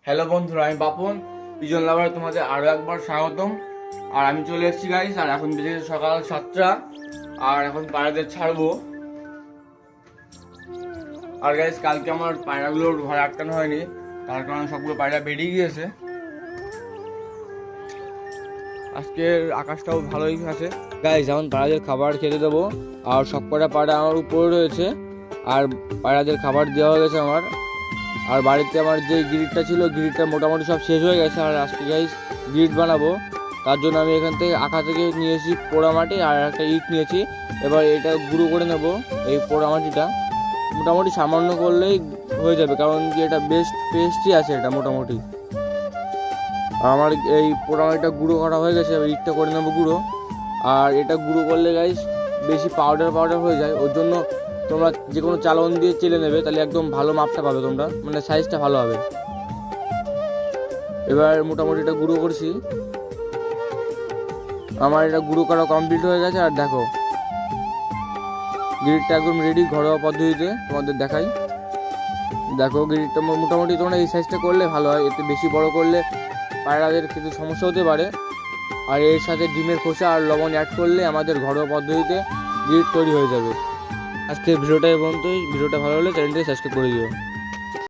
Hello বন্ধুরা, আমি Bapan pigeon লাভারে তোমাদের আরও একবার স্বাগতম। আর আমি চলে এসেছি গাইস, আর এখন বেজে গেছে সকাল 7টা। আর এখন পায়রাদের ছাড়বো। আর গাইস, কালকে আমার পায়রাগুলোর ঘরে আটকানো হয়নি, তার কারণে সবগুলো পায়রা বেরিয়ে গিয়েছে। আজকের আকাশটাও ভালোই আছে গাইস। এখন পায়রাদের খাবার খেতে দেবো, আর সব কটা পায়রা আমার উপরে রয়েছে, আর পায়রাদের খাবার দেওয়া হয়ে গেছে আমার। আর বাড়িতে আমার যে গ্রিডটা ছিল, গ্রিডটা মোটামুটি সব শেষ হয়ে গেছে। আর আজকে গাইস গ্রিড বানাবো, তার জন্য আমি এখান থেকে আঁকা থেকে নিয়েছি পোড়ামাটি, আর একটা ইট নিয়েছি। এবার এটা গুঁড়ো করে নেব। এই পোড়ামাটিটা মোটামুটি সামান্য করলেই হয়ে যাবে, কারণ কি এটা বেশ পেস্টই আছে এটা মোটামুটি। আমার এই পোড়ামাটিটা গুঁড়ো করা হয়ে গেছে, এবার ইটটা করে নেবো গুঁড়ো। আর এটা গুঁড়ো করলে গাইস বেশি পাউডার হয়ে যায়, ওর জন্য তোমরা যে কোনো চালন দিয়ে চেলে নেবে, তাহলে একদম ভালো মাপটা পাবে তোমরা, মানে সাইজটা ভালো হবে। এবার মোটামুটি এটা গুঁড়ো করছি, আমার এটা গুঁড়ো করা কমপ্লিট হয়ে গেছে। আর দেখো গ্রিডটা একদম রেডি ঘরোয়া পদ্ধতিতে, তোমাদের দেখাই। দেখো গ্রিডটা মোটামুটি তোমরা এই সাইজটা করলে ভালো হয়, এতে বেশি বড় করলে পায়রাদের কিছু সমস্যা হতে পারে। আর এর সাথে ডিমের খোসা আর লবণ অ্যাড করলে আমাদের ঘরোয়া পদ্ধতিতে গ্রিড তৈরি হয়ে যাবে। আজকে ভিডিওটা এই পর্যন্তই। ভিডিওটা ভালো হলে চ্যানেলটি সাবস্ক্রাইব করে দিও।